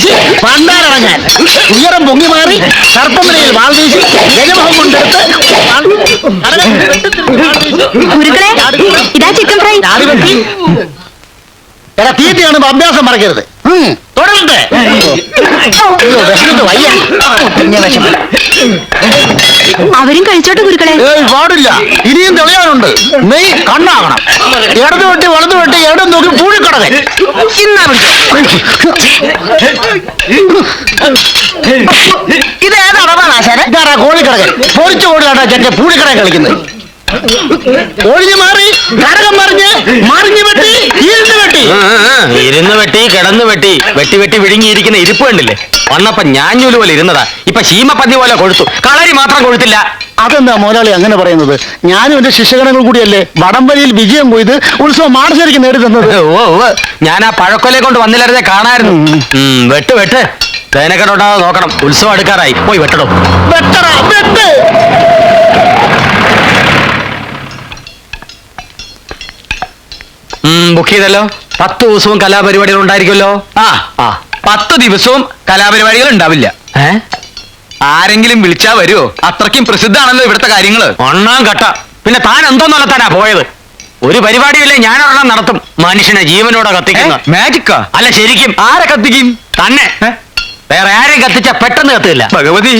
വീശി പണ്ടാരടങ്ങാൻ ഉയരം പൊങ്ങി മാറി സർപ്പനിലയിൽ വാൾ വീശി ഗജമുഖം കൊണ്ടെടുത്ത് എടാ തീറ്റയാണ് അഭ്യാസം മറക്കരുത്. തുടരട്ടെ. അവരും കഴിച്ചോട്ടെ ഗുരുക്കളെ. പാടില്ല, ഇനിയും തെളിയാനുണ്ട്. നെയ് കണ്ണാകണം. ഇടത് വെട്ടി വലത് വെട്ടി എവിടെ നോക്കി പൂഴിക്കടകൻ. ഇതാരാ കോഴിക്കടകൻ? പൊരിച്ച കോഴിയാട്ടാ ചെന്റെ പൂഴിക്കടകൻ കളിക്കുന്നത്. ഒഴിഞ്ഞു മാറി കടകം മറിഞ്ഞ് വെട്ടി ഇരുന്ന് വെട്ടി കിടന്നു വെട്ടി വെട്ടി വെട്ടി വിഴുങ്ങിയിരിക്കുന്ന ഇരിപ്പ് കണ്ടില്ലേ? വന്നപ്പോ ഞാഞ്ഞൂല് പോലെ ഇരുന്നതാ, ഇപ്പൊ ശീമപ്പന്നി പോലെ കൊഴുത്തു. കളരി മാത്രം കൊഴുത്തില്ല. അതെന്താ മുതലാളി അങ്ങനെ പറയുന്നത്? ഞാനും എന്റെ ശിഷ്യഗണങ്ങൾ കൂടിയല്ലേ വടംവലിയിൽ വിജയം കൊയ്ത് ഉത്സവം മാടശ്ശേരിക്ക് നേടി തന്നത്. ഞാൻ ആ പഴക്കൊലെ കൊണ്ട് വന്നില്ലായിരുന്നേ കാണായിരുന്നു. വെട്ട് വെട്ട് തേനക്കെട്ടുണ്ടാകാതെ നോക്കണം. ഉത്സവം എടുക്കാറായി, പോയി വെട്ടടോ. വെട്ടടാ വെട്ട്. ബുക്ക് ചെയ്തല്ലോ. 10 ദിവസവും കലാപരിപാടികൾ ഉണ്ടായിരിക്കുമല്ലോ. 10 ദിവസവും കലാപരിപാടികൾ ഉണ്ടാവില്ല. ആരെങ്കിലും വിളിച്ചാ വരുമോ? അത്രയ്ക്കും പ്രസിദ്ധാണല്ലോ ഇവിടുത്തെ കാര്യങ്ങള്. ഒന്നാം കട്ട. പിന്നെ താൻ എന്തോ നടത്താനാ പോയത്? ഒരു പരിപാടിയില്ലേ ഞാനൊരെണ്ണം നടത്തും. മനുഷ്യനെ ജീവനോടെ കത്തിക്കുന്ന മാജിക്കാ? അല്ല, ശരിക്കും. ആരെ കത്തിക്കും? തന്നെ. വേറെ ആരെയും കത്തിച്ച പെട്ടെന്ന് കത്തില്ല. ഭഗവതി.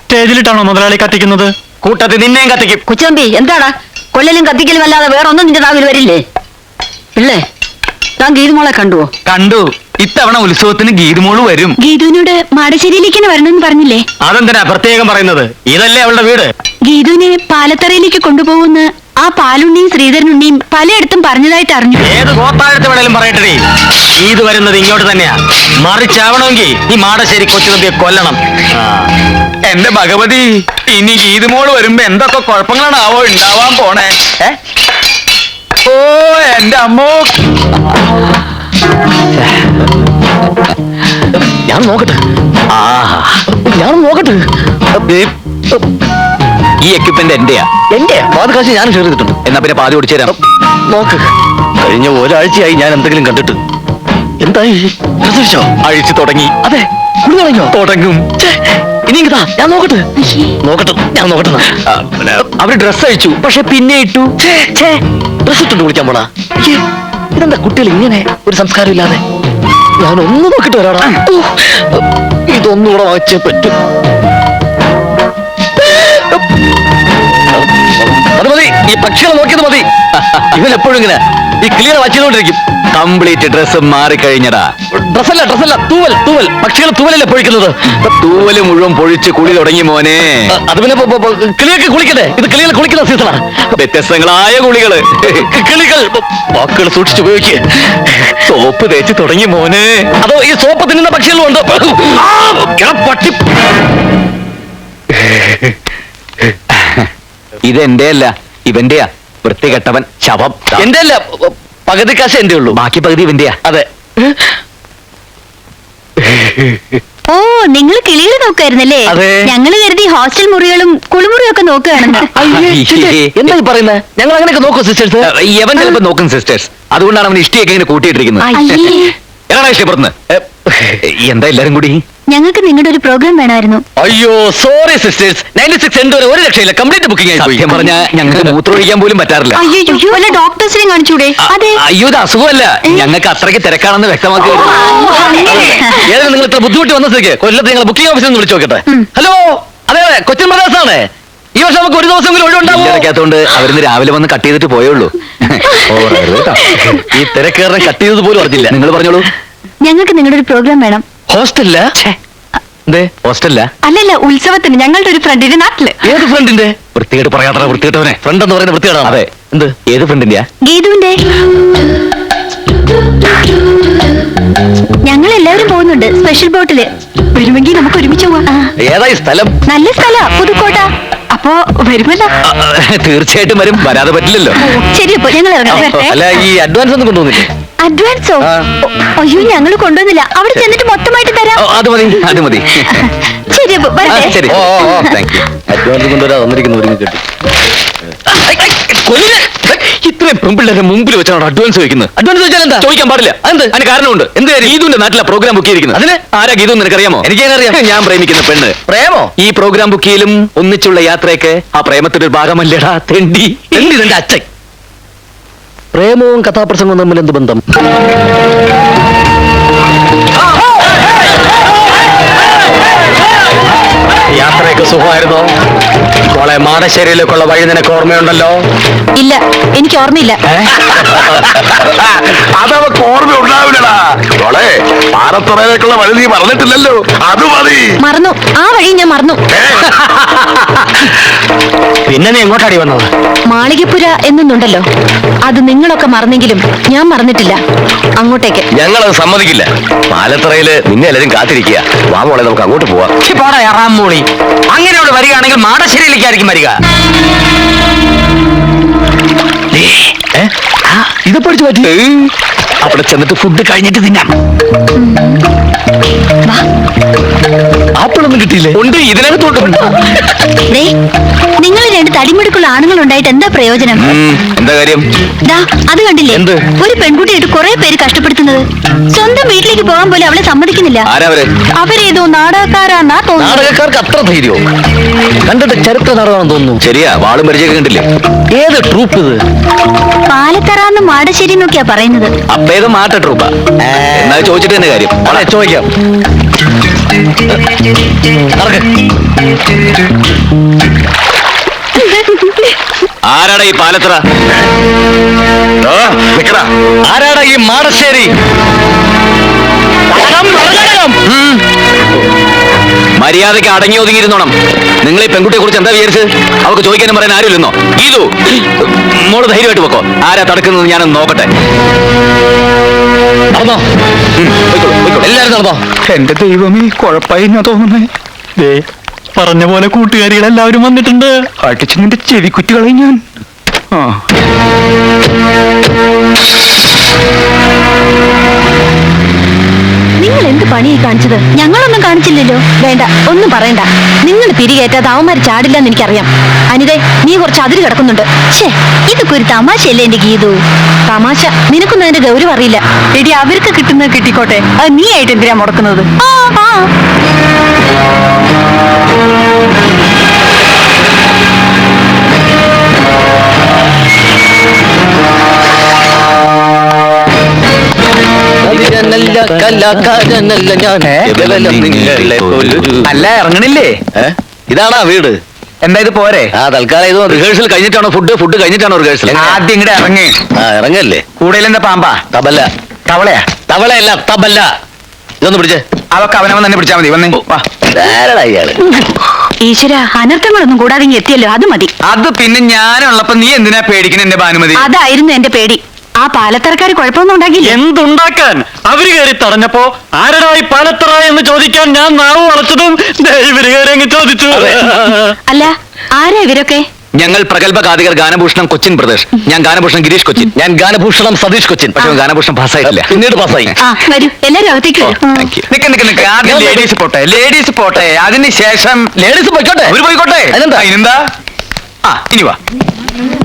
സ്റ്റേജിലിട്ടാണോ മുതലാളി കത്തിക്കുന്നത്? കൂട്ടത്തിൽ നിന്നെയും കത്തിക്കും. കൊച്ചമ്പി, എന്താടാ കൊല്ലലും കത്തിക്കലും അല്ലാതെ വേറെ ഒന്നും നിന്റെ നാവിൽ വരില്ലേ? ഇല്ലേ, താൻ ഗീതുമോളെ കണ്ടുവോ? കണ്ടു. ഇത്തവണ ഉത്സവത്തിന് ഗീതുമോള് വരും. ഗീതുവിനോട് മാടശ്ശേരിയിലേക്ക് വരണമെന്ന് പറഞ്ഞില്ലേ? അതെന്തിനാ പ്രത്യേകം പറയുന്നത്? ഇതല്ലേ അവളുടെ വീട്. ഗീതുവിനെ പാലത്തറയിലേക്ക് കൊണ്ടുപോകുന്ന ആ പാലുണ്ണിയും ശ്രീധരനുണ്ണിയും പലയിടത്തും പറഞ്ഞതായിട്ട് അറിഞ്ഞു. ഏത് ഗോത്താഴത്ത് വേണേലും പറയട്ടെ, ഇത് വരുന്നത് ഇങ്ങോട്ട് തന്നെയാ. മറിച്ചാവണമെങ്കിൽ ഈ മാടശ്ശേരി കൊച്ചുതമ്പിയെ കൊല്ലണം. എന്റെ ഭഗവതി, ഇനി ഗീതുമോള് വരുമ്പോ എന്തൊക്കെ കുഴപ്പങ്ങളാണാവോ ഉണ്ടാവാൻ പോണേ. ഓ എന്റെ അമ്മോ. ഞാൻ നോക്കട്ടെ. ഈ എക്യുപ്മെന്റ് എന്റെയാ? കാശ് ഞാൻ ഷെയർ ചെയ്തിട്ടുണ്ട്. എന്നാ പിന്നെ പാതി ഓടിച്ചു തരാം. നോക്ക്, കഴിഞ്ഞ ഒരാഴ്ചയായി ഞാൻ എന്തെങ്കിലും കണ്ടിട്ട്. എന്തായി? അഴിച്ചു തുടങ്ങി. അതെ, കുളി തുടങ്ങിയോ? തുടങ്ങും. ഇനി ഞാൻ നോക്കട്ടെ. അവര് ഡ്രസ് അയച്ചു, പക്ഷെ പിന്നെ ഇട്ടു. ഡ്രസ് ഇട്ടുണ്ട് കുളിക്കാൻ പോണാ. ഇതെന്താ കുട്ടികൾ ഇങ്ങനെ ഒരു സംസ്കാരം ഇല്ലാതെ? ഞാനൊന്ന് നോക്കിട്ട് വരാടാ. ഇതൊന്നുകൂടെ വാങ്ങിച്ചേ പറ്റും. അത് മതി, ഈ പക്ഷികളെ നോക്കിയത് മതി. ഇവൻ എപ്പോഴും ഇങ്ങനെ ഈ ക്ലിയർ വായിച്ചുകൊണ്ടിരിക്കും. കംപ്ലീറ്റ് ഡ്രസ് മാറിക്കഴിഞ്ഞടാ. ഡ്രസ്സല്ല, തൂവൽ. പക്ഷികൾ തൂവലല്ലേ പൊഴിക്കുന്നത്? തൂവല് മുഴുവൻ പൊഴിച്ച് കുളി തുടങ്ങി മോനെ. അത് പിന്നെ കിളിയൊക്കെ കുളിക്കട്ടെ. ഇത് കിളികൾ കുളിക്കുന്ന സീസണാണ്. വ്യത്യസ്തങ്ങളായ കുളികള്. കിളികൾ വാക്കുകൾ സൂക്ഷിച്ചുപയോഗിക്കുക. സോപ്പ് തേച്ച് തുടങ്ങി മോനെ. അതോ ഈ സോപ്പ് തിന്നുന്ന പക്ഷികളും ഉണ്ട്? പട്ടി. ഇതെന്റെ അല്ല, ഇവന്റെയാ. വൃത്തികെട്ടവൻ ശവം. എന്റെ അല്ല, പകുതി കാശ് എന്റെ ഉള്ളൂ, ബാക്കി പകുതി ഇവന്റെയാ. അതെ. ഓ, നിങ്ങൾ കിളികൾ നോക്കായിരുന്നല്ലേ? ഞങ്ങള് കരുതി ഹോസ്റ്റൽ മുറികളും കുളിമുറിയും ഒക്കെ നോക്കുകയാണെന്ന്. എന്താ ഈ പറയുന്നത്? ഞങ്ങൾ അങ്ങനെയൊക്കെ നോക്കും സിസ്റ്റേഴ്സ്. യവൻ ചിലപ്പോ നോക്കും സിസ്റ്റേഴ്സ്. അതുകൊണ്ടാണ് അവൻ ഇഷ്ടിയൊക്കെ ഇങ്ങനെ കൂട്ടിയിട്ടിരിക്കുന്നത്. എടാ ഇഷ്ടപ്പെടുന്നു. എന്താ എല്ലാരും കൂടി? ഞങ്ങൾക്ക് നിങ്ങളുടെ ഒരു പ്രോഗ്രാം വേണമായിരുന്നു. അയ്യോ സോറി സിസ്റ്റേഴ്സ്, 96 എന്തോ ഒരു രക്ഷയില്ല. കംപ്ലീറ്റ് ബുക്കിംഗ് ആയി. സത്യം പറഞ്ഞാ ഞങ്ങൾക്ക് മൂത്രമൊഴിക്കാൻ പോലും പറ്റാറില്ല. അയ്യോ, വല്ല ഡോക്ടേഴ്സിനെ കാണിച്ചൂടെ? അതെ. അയ്യോ, ഇത് അസുഖമല്ല, ഞങ്ങൾക്ക് അത്രയ്ക്ക് തിരക്കാണെന്ന് വ്യക്തമാക്കി. ഏതായാലും നിങ്ങൾ ഇത്ര ബുദ്ധിമുട്ടി വന്ന സ്ഥിതിക്ക് കൊല്ലത്ത് നിങ്ങൾ ബുക്കിംഗ് ഓഫീസിൽ നിന്ന് വിളിച്ചു നോക്കട്ടെ. ഹലോ, അതെ, കൊച്ചിൻ ബ്രദേഴ്സ് ആണ്. ഈ വർഷം നമുക്ക് ഒരു ദിവസം ഒഴിവുണ്ടാക്കാത്തോണ്ട് അവരിന്ന് രാവിലെ വന്ന് കട്ട് ചെയ്തിട്ട് പോയുള്ളൂ. ഈ തിരക്കേറിനെ കട്ട് ചെയ്തത് പോലും അറിഞ്ഞില്ല. നിങ്ങൾ പറഞ്ഞോളൂ. ഞങ്ങൾക്ക് നിങ്ങളുടെ ഒരു പ്രോഗ്രാം വേണം. ഹോസ്റ്റലില്ല? ഹോസ്റ്റലില്ല, അല്ലല്ല, ഉത്സവത്തിന്. ഞങ്ങളുടെ ഒരു ഫ്രണ്ടിന്റെ നാട്ടില്. ഏത് ഫ്രണ്ടിന്റെ? വൃത്തികേട്ട് പറയാത്ര വൃത്തികെട്ടവനെ. ഫ്രണ്ട് എന്ന് പറയുന്ന വൃത്തികേടാണ്. അതെ. എന്ത്? ഏത് ഫ്രണ്ടിന്റെയാ? ഗീതുവിന്റെ. ഞങ്ങൾ എല്ലാവരും പോകുന്നുണ്ട് സ്പെഷ്യൽ ബോട്ടില്. വരുമെങ്കിൽ നമുക്ക് ഒരുമിച്ച് പോവാം. ഏതായി സ്ഥലം? നല്ല സ്ഥല, പുതുക്കോട്ട. അപ്പോ വരുമല്ലോ? തീർച്ചയായിട്ടും വരും, വരാതെ പറ്റില്ലല്ലോ. ശരി, അപ്പൊ ഞങ്ങൾ ഇറങ്ങാം. അല്ല, ഈ അഡ്വാൻസ് ഒന്നും കൊണ്ടുവന്നില്ലേ? അഡ്വാൻസോ? അയ്യോ, ഞങ്ങൾ കൊണ്ടുവന്നില്ല. അവിടെ ചെന്നിട്ട് മൊത്തമായിട്ട് തരാം. അത് മതി. ശരി, അപ്പൊ വരട്ടെ. ശരി. അഡ്വാൻസ് കൊണ്ടുവരാ വന്നിരിക്കുന്നു. ഒരുങ്ങി കെട്ടി ഇത്രയും പെമ്പിള്ളേരെ മുമ്പിൽ വെച്ചാണ് അഡ്വാൻസ് ചോദിക്കുന്നത്. അഡ്വാൻസ് ചോദിച്ചാൽ എന്താ? ചോദിക്കാൻ പാടില്ല. എന്ത്? അതിന് കാരണമുണ്ട്. എന്ത് കാര്യം? ഗീതുവിന്റെ നാട്ടിലെ പ്രോഗ്രാം ബുക്ക് ചെയ്തിരിക്കുന്നത്. അതിന്? ആരാ ഗീതു നിനക്കറിയാമോ? എനിക്കറിയാം. ഞാൻ പ്രേമിക്കുന്ന പെണ്ണ്. പ്രേമോ? ഈ പ്രോഗ്രാം ബുക്ക് ചെയ്യലും ഒന്നിച്ചുള്ള യാത്രയൊക്കെ ആ പ്രേമത്തിന്റെ ഒരു ഭാഗമല്ലേടാ തെണ്ടി. എന്തിന്റെ അച്ഛൻ? പ്രേമവും കഥാപ്രസംഗവും തമ്മിൽ എന്ത് ബന്ധം? യാത്രയൊക്കെ സുഖമായിരുന്നോ? മോളെ, മാടശ്ശേരിയിലേക്കുള്ള വഴി നിനക്ക് ഓർമ്മയുണ്ടല്ലോ? ഇല്ല, എനിക്ക് ഓർമ്മയില്ല. അതവക്ക് ഓർമ്മ ഉണ്ടാവില്ലടാ മോളെ. പാലത്തറയിലേക്കുള്ള വഴി നീ പറഞ്ഞിട്ടില്ലല്ലോ, അത് മതി. മറന്നു, ആ വഴി ഞാൻ മറന്നു. പിന്നെ നീ എങ്ങോട്ടാടി വന്നത്? മാളികപ്പുര എന്നൊന്നുണ്ടല്ലോ, അത് നിങ്ങളൊക്കെ മറന്നെങ്കിലും ഞാൻ മറന്നിട്ടില്ല. അങ്ങോട്ടേക്ക്. ഞങ്ങളത് സമ്മതിക്കില്ല. പാലത്തറയില് നിന്നെ എല്ലാരും കാത്തിരിക്കുക. വാ മോളെ, നമുക്ക് അങ്ങോട്ട് പോവാം. പോടാ എറാമൂളി. അങ്ങനെ അവിടെ വരികയാണെങ്കിൽ മാടശ്ശേരിയിലേക്കായിരിക്കും വരിക. ഇത് പഠിച്ചു പറ്റി. അവിടെ ചെന്നിട്ട് ഫുഡ് കഴിഞ്ഞിട്ട് തിന്നാം. ആപ്പിളൊന്നും കിട്ടിയില്ലേ? ഉണ്ട്, ഇതിനകത്തോട്ടുണ്ട്. നിങ്ങൾ രണ്ട് തടിമിടുക്കുള്ള ആണുങ്ങൾ ഉണ്ടായിട്ട് എന്താ പ്രയോജനം? എന്താ കാര്യം? ദാ, അത് കണ്ടില്ലേ? എന്ത്? ഒരു പെൺകുട്ടിയായിട്ട് കുറെ പേര് കഷ്ടപ്പെടുത്തുന്നത്. സ്വന്തം വീട്ടിലേക്ക് പോകാൻ പോലും അവളെ സമ്മതിക്കുന്നില്ല. ആരാവര്? അവരേതോ നാടകക്കാരാന്നാ തോന്നുന്നു. നാടകക്കാർക്ക് അത്ര ധൈര്യമോ? കണ്ടിട്ട് ചരിത്ര നാടകമാണെന്ന് തോന്നുന്നു. ശരിയാ, വാളും പരിചയമൊക്കെ കണ്ടില്ലേ? ഏത് ട്രൂപ്പ് ഇത്? പാലത്തറാന്ന് മാടശ്ശേരി എന്നൊക്കെയാ പറയുന്നത്. അപ്പേത് മാറ്റ ട്രൂപ്പാ. എന്നാ ചോദിച്ചിട്ട് തന്നെ കാര്യം. അതെ, ചോദിക്കാം. ആരാടാ ഈ പാലത്തറ? ആരാടാ ഈ മാടശ്ശേരി? മര്യാദയ്ക്ക് അടങ്ങി ഒതുങ്ങിയിരുന്നോണം. നിങ്ങൾ ഈ പെൺകുട്ടിയെ കുറിച്ച് എന്താ വിചാരിച്ച്? അവർക്ക് ചോദിക്കാനും പറയാൻ ആരുമില്ലെന്നോ? ഗീതു, മോള് ധൈര്യമായിട്ട് വെക്കോ. ആരാ തടുക്കുന്നത് ഞാനൊന്ന് നോക്കട്ടെ. നടന്നോ? എല്ലാരും നടന്നോ? എന്റെ ദൈവമേ, കുഴപ്പമായി ഞാൻ തോന്നുന്നേ. ദേ പറഞ്ഞ പോലെ കൂട്ടുകാരികളെല്ലാവരും വന്നിട്ടുണ്ട്. അടിച്ച് നിന്റെ ചെവി കുറ്റികളെ ഞാൻ. നിങ്ങൾ എന്ത് പണിയായി കാണിച്ചത്? ഞങ്ങളൊന്നും കാണിച്ചില്ലല്ലോ. വേണ്ട, ഒന്നും പറയണ്ട. നിങ്ങൾ പിരികേറ്റാതെ അവന്മാർ ചാടില്ലെന്ന് എനിക്കറിയാം. അനിതേ, നീ കുറച്ച് അതിര് കിടക്കുന്നുണ്ട്. ഛേ, ഇതൊക്കെ ഒരു തമാശയല്ലേ എന്റെ ഗീതു? തമാശ നിനക്കൊന്നും അതിന്റെ ഗൗരവം അറിയില്ല. എടി, അവർക്ക് കിട്ടുന്നത് കിട്ടിക്കോട്ടെ. അത് നീ ആയിട്ട് എന്തിനാ മുടക്കുന്നത്? കലാകാരനല്ല ഞാൻ. അല്ല, ഇറങ്ങണില്ലേ? ഇതാണാ വീട്? എന്താ ഇത് പോരെ? ആ, തൽക്കാലം ഇത് റിഹേഴ്സൽ കഴിഞ്ഞിട്ടാണോ ഫുഡ് കഴിഞ്ഞിട്ടാണോ റിഹേഴ്സൽ? ആദ്യം ഇങ്ങടെ ഇറങ്ങി. ആ, ഇറങ്ങല്ലേ. കൂടുതൽ എന്താ പാമ്പാ? തബല. തവളയാ? തവളയല്ല, തബല. ഇതൊന്ന് പിടിച്ചേ. അതൊക്കെ അവനവൻ തന്നെ പിടിച്ചാ മതി. വന്നേ. ആരടാ ഇയാള്? ഈശ്വര, അനർത്ഥങ്ങളൊന്നും കൂടാതെ ഇങ്ങ് എത്തിയല്ലോ, അത് മതി. അത് പിന്നെ ഞാനുള്ളപ്പോ നീ എന്തിനാ പേടിക്കണ എന്റെ ഭാനുമതി? അതായിരുന്നു എന്റെ പേടി. ആ പാലത്തറക്കാർ കുഴപ്പമൊന്നും ഉണ്ടാക്കില്ല. എന്തുണ്ടാക്കാൻ? അവര് കയറി തടഞ്ഞപ്പോ ആരടായി പാലത്തറ എന്ന് ചോദിക്കാൻ ഞാൻ നാവ് വളച്ചതും ഇവര് കയറി അങ്ങ് ചോദിച്ചു. അല്ല, ആരാ ഇവരൊക്കെ? ഞങ്ങൾ പ്രഗത്ഭ ഗാതികർ ഗാനഭൂഷണം കൊച്ചിൻ പ്രദേശ്. ഞാൻ ഗാനഭൂഷണം ഗിരീഷ് കൊച്ചിൻ. ഞാൻ ഗാനഭൂഷണം സതീഷ് കൊച്ചിൻ. പക്ഷേ ഗാനഭൂഷണം പാസ്സായിട്ടില്ല. പിന്നീട് പാസ്സായി. ആ, വരൂ, എല്ലാരും അകത്തേക്ക് വരൂ. Thank you. നിക്ക് ആദ്യം ലേഡീസ് പോട്ടെ. ലേഡീസ് പോട്ടെ, അതിനുശേഷം ലേഡീസ് പോയിക്കോട്ടെ. അവര് പോയിക്കോട്ടെ. അതിനെന്താ? ആ, ഇനി വാ.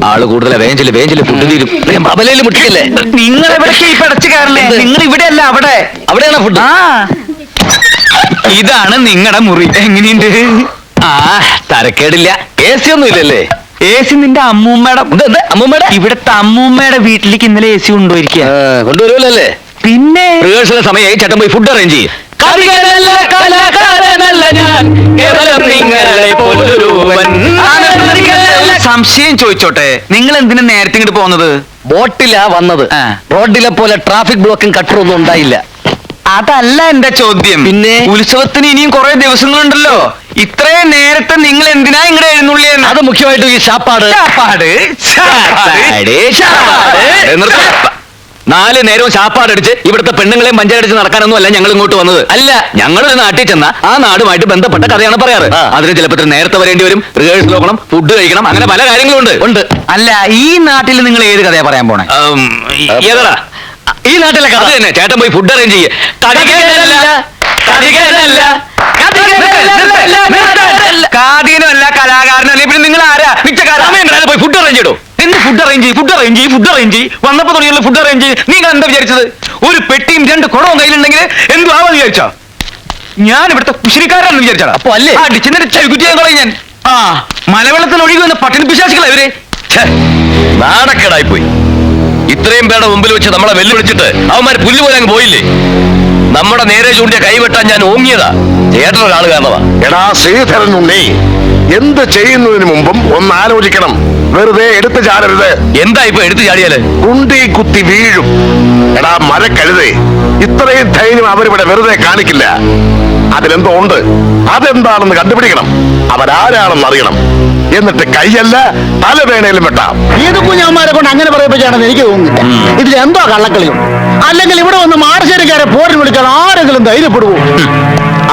ആള് കൂടുതൽ വേഞ്ചില് ഫുഡ് തീരും. അബലയിൽ മുട്ടിക്കല്ലേ? നിങ്ങൾ എവിടേക്ക് ഈ പിടച്ചു കയറില്ലേ? നിങ്ങൾ ഇവിടെ അല്ല, അവിടെ. അവിടെയാണോ ഫുഡ്? ആ, ഇതാണ് നിങ്ങളുടെ മുറി. എങ്ങനെയുണ്ട്? ആ, തരക്കേടില്ല. AC ഒന്നും ഇല്ലല്ലേ? AC നിന്റെ അമ്മൂമ്മയുടെ. അമ്മൂമ്മയുടെ ഇവിടുത്തെ അമ്മൂമ്മയുടെ വീട്ടിലേക്ക് ഇന്നലെ AC കൊണ്ടുപോയിരിക്കുക. കൊണ്ടുവരുമല്ലേ? പിന്നെ റിഹേഴ്സൽ സമയമായി. ചേട്ടൻ പോയി ഫുഡ് അറേഞ്ച് ചെയ്യും. സംശയം ചോദിച്ചോട്ടെ, നിങ്ങൾ എന്തിനാ നേരത്തെ ഇങ്ങോട്ട് പോകുന്നത്? ബോട്ടിലാ വന്നത്. ആ. റോഡിലെ പോലെ ട്രാഫിക് ബ്ലോക്കും കട്ടറൊന്നും ഉണ്ടായില്ല. അതല്ല എന്റെ ചോദ്യം. പിന്നെ? ഉത്സവത്തിന് ഇനിയും കുറെ ദിവസങ്ങളുണ്ടല്ലോ. ഇത്രയും നേരത്തെ നിങ്ങൾ എന്തിനാ ഇങ്ങടെ എഴുന്നള്ളിയെന്ന്? അത് മുഖ്യമായിട്ടും ഈ ശാപ്പാട്. നാല് നേരവും ശാപ്പാടടിച്ച് ഇവിടുത്തെ പെണ്ണുങ്ങളെയും പഞ്ചായടിച്ച് നടക്കാനൊന്നും അല്ല ഞങ്ങൾ ഇങ്ങോട്ട് വന്നത്. അല്ല, ഞങ്ങൾ ഒരു നാട്ടിൽ ചെന്ന ആ നാടുമായിട്ട് ബന്ധപ്പെട്ട കഥയാണ് പറയാറ്. ആ. അതിന് ചിലപ്പോൾ നേരത്തെ വരേണ്ടി വരും. റിഹേഴ്സൽ നോക്കണം, ഫുഡ് കഴിക്കണം, അങ്ങനെ പല കാര്യങ്ങളുണ്ട്. ഉണ്ട്. അല്ല, ഈ നാട്ടിൽ നിങ്ങൾ ഏത് കഥയാ പറയാൻ പോണേ? ഏതാ ഈ നാട്ടിലെ കഥ അത് തന്നെ. ചേട്ടൻ പോയി ഫുഡ് അറേഞ്ച് ചെയ്യേ. കാതീനല്ല, കലാകാരനല്ല, പിന്നെ നിങ്ങൾ ആരാ? പോയി ഫുഡ് അറേഞ്ച് ചെയ്തോ. എന്ത് ഫുഡ് അറേഞ്ച് വന്നപ്പോ തുടങ്ങിയുള്ള ഫുഡ് അറേഞ്ച്. നിങ്ങൾ എന്താ വിചാരിച്ചത്? ഒരു പെട്ടിയും 2 കുടവും കയ്യിലുണ്ടെങ്കിൽ എന്തു ആവാന്ന് വിചാരിച്ചോ? ഞാൻ ഇവിടുത്തെ കുശിനിക്കാരാണെന്ന് വിചാരിച്ചാ? അപ്പൊ അല്ലേ? അടിച്ചിന്റെ ചെവിക്കുറ്റിയാൻ കളയും ഞാൻ. ആ മലവെള്ളത്തിൽ ഒഴുകി വന്ന പട്ടിണി പിശാചികളാ ഇവര്. നാണക്കേടായി പോയി. ഇത്രയും പേരുടെ മുമ്പിൽ വെച്ച് നമ്മളെ വെല്ലുവിളിച്ചിട്ട് അവന്മാര് പുല്ല് പോലെ അങ്ങ് പോയില്ലേ. നമ്മുടെ നേരെ ചൂണ്ടിയ കൈവെട്ടാൻ ഞാൻ ഓങ്ങിയതാ ചേട്ടനൊരാള് കാരണമാ. എടാ ശ്രീധരൻ ഉണ്ണി, എന്ത് ചെയ്യുന്നതിന് മുമ്പും ഒന്ന് ആലോചിക്കണം. വെറുതെ എടുത്തു ചാടരുത്. എന്താ ഇപ്പൊ എടുത്തു ചാടിയാല്? കുണ്ടി കുത്തി വീഴും. എടാ മരക്കഴുതേ, ഇത്രയും ധൈര്യം അവരിവിടെ വെറുതെ കാണിക്കില്ല. അതിലെന്തോ ഉണ്ട്. അതെന്താണെന്ന് കണ്ടുപിടിക്കണം. അവരാരാണെന്ന് അറിയണം. എന്നിട്ട് കൈയല്ല തല വേണേലും വെട്ടാം. ഏത് കുഞ്ഞാന്മാരെ കൊണ്ട് അങ്ങനെ പറയിപ്പിച്ചാണെന്ന് എനിക്ക് തോന്നുന്നില്ല. ഇതിലെന്തോ കള്ളക്കളിയുണ്ട്. അല്ലെങ്കിൽ ഇവിടെ വന്ന് മാർശേരിക്കാരെ പോരിന് വിളിച്ചാൽ ആരെങ്കിലും ധൈര്യപ്പെടുവോ?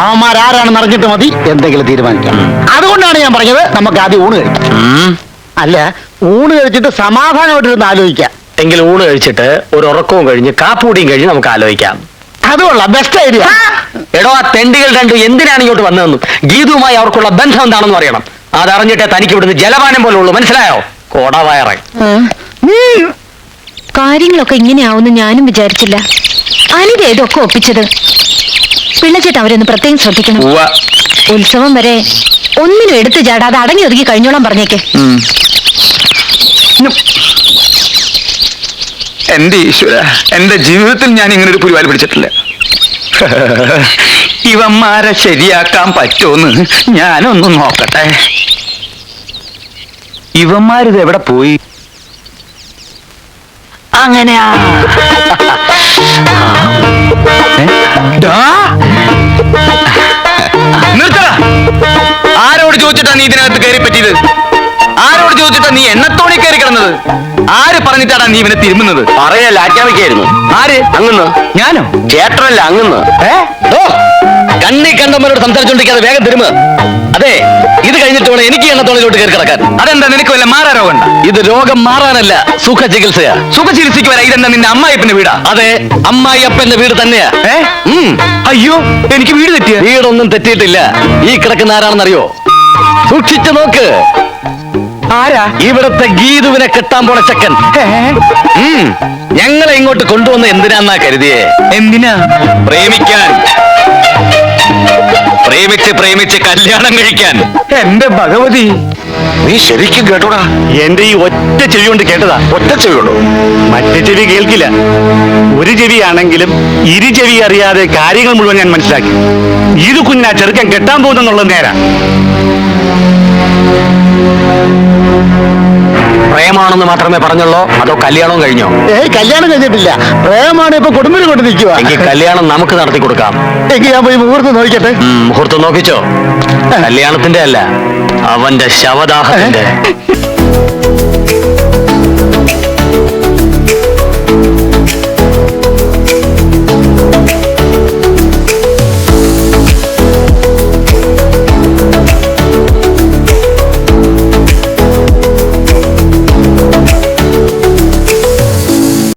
അവന്മാരാരാണെന്ന് അറിഞ്ഞിട്ട് മതി എന്തെങ്കിലും തീരുമാനിക്കാം. അതുകൊണ്ടാണ് ഞാൻ പറഞ്ഞത് നമുക്ക് ആദ്യം ഊണ് കഴിക്കാം. അല്ല, ഊണ് കഴിച്ചിട്ട് സമാധാനമായിട്ടിരുന്ന് ആലോചിക്കാം. എങ്കിൽ ഊണ് കഴിച്ചിട്ട് ഒരു ഉറക്കവും കഴിഞ്ഞ് കാപ്പൂടിയും കഴിഞ്ഞ് നമുക്ക് ആലോചിക്കാം. അതുകൊള്ള ബെസ്റ്റ് ഐഡിയ. എടോ, ആ തെണ്ടികൾ രണ്ടും എന്തിനാണ് ഇങ്ങോട്ട് വന്നതെന്നും ഗീതുവുമായി അവർക്കുള്ള ബന്ധം എന്താണെന്ന് അറിയണം. അതറിഞ്ഞിട്ടേ തനിക്ക് ഇവിടുന്ന് ജലപാനം പോലെ ഉള്ളൂ. മനസ്സിലായോ? കോടാവയറേ. കാര്യങ്ങളൊക്കെ ഇങ്ങനെയാവുമെന്ന് ഞാനും വിചാരിച്ചില്ല. അനിത ഇതൊക്കെ ഒപ്പിച്ചത്. പിള്ളച്ചേട്ട അവരൊന്ന് പ്രത്യേകം ശ്രദ്ധിക്കണം. ഉത്സവം വരെ ഒന്നിനും എടുത്തു ചാടാതെ അടങ്ങി ഒതുങ്ങി കഴിഞ്ഞോളാൻ പറഞ്ഞേക്ക്. എന്റെ ഈശ്വര, എന്റെ ജീവിതത്തിൽ ഞാൻ ഇങ്ങനെ ഒരു പുലിവാൽ പിടിച്ചിട്ടില്ല. ഇവന്മാരെ ശരിയാക്കാൻ പറ്റുമെന്ന് ഞാനൊന്ന് നോക്കട്ടെ. ഇവന്മാരിത് എവിടെ പോയി? അങ്ങനെയാ. നിർത്തടാ. ആരോട് ചോദിച്ചിട്ടാ നീ ഇതിനകത്ത് കയറി പറ്റിയത്? ആരോട് ചോദിച്ചിട്ടാ നീ എണ്ണത്തോണി കയറി കിടന്നത്? ആര് പറഞ്ഞിട്ടാടാ നീ ഇവനെ തിരുമുന്നത്? പറയല്ല, ആജ്ഞാപിക്കായിരുന്നു. ആര്? അങ്ങന്ന്. ഞാനോ? ചേട്ടനല്ല, അങ്ങന്ന്. കണ്ണി കണ്ടവരോട് സംസാരിച്ചോണ്ടിരിക്കാതെ വേഗം തിരുമ. അതെ, ഇത് കഴിഞ്ഞിട്ട് വേണം എനിക്ക് എണ്ണത്തോണിലോട്ട് കയറി കിടക്കാൻ. അതെന്താ, നിനക്ക് വല്ല മാറാ രോഗം? ഇത് രോഗം മാറാനല്ല, സുഖ ചികിത്സയാ. സുഖ ചികിത്സയ്ക്ക് വരാ. ഇതെന്താ നിന്റെ അമ്മായിപ്പന്റെ വീടാ? അതെ, അമ്മായിയപ്പന്റെ വീട് തന്നെയാ. അയ്യോ, എനിക്ക് വീട് തെറ്റിയ? വീടൊന്നും തെറ്റിയിട്ടില്ല. ഈ കിടക്കുന്ന ആരാണെന്നറിയോ? സൂക്ഷിച്ചു നോക്ക്. ആരാ? ഇവിടത്തെ ഗീതുവിനെ കെട്ടാൻ പോണ ചെക്കൻ. ഞങ്ങളെ ഇങ്ങോട്ട് കൊണ്ടുവന്ന് എന്തിനാന്നാ കരുതിയേ? എന്തിനാ? പ്രേമിക്കാൻ. പ്രേമിച്ച് കല്യാണം കഴിക്കാൻ. എന്റെ ഭഗവതി, നീ ശരിക്കും കേട്ടോടാ? എന്റെ ഈ ഒറ്റ ചെവി കൊണ്ട് കേട്ടതാ. ഒറ്റ ചെവിയുള്ളൂ, മറ്റേ ചെവി കേൾക്കില്ല. ഒരു ചെവിയാണെങ്കിലും ഇരു ചെവി അറിയാതെ കാര്യങ്ങൾ മുഴുവൻ ഞാൻ മനസ്സിലാക്കി. ഇത് കുഞ്ഞാ ചെറുക്കൻ കെട്ടാൻ പോകുന്നെന്നുള്ളത് നേരാ. പ്രേമാണെന്ന് മാത്രമേ പറഞ്ഞുള്ളൂ, അതോ കല്യാണവും കഴിഞ്ഞോ? കല്യാണം കഴിഞ്ഞിട്ടില്ല. പ്രേമാണ് ഇപ്പൊ കൊടുമ്പിൽ കൊണ്ട് നിൽക്കുക. എങ്കിൽ കല്യാണം നമുക്ക് നടത്തി കൊടുക്കാം. എങ്കിൽ ഞാൻ പോയി മുഹൂർത്തം നോക്കട്ടെ. മുഹൂർത്തം നോക്കിച്ചോ? കല്യാണത്തിന്റെ അല്ല, അവന്റെ ശവദാഹത്തിന്റെ.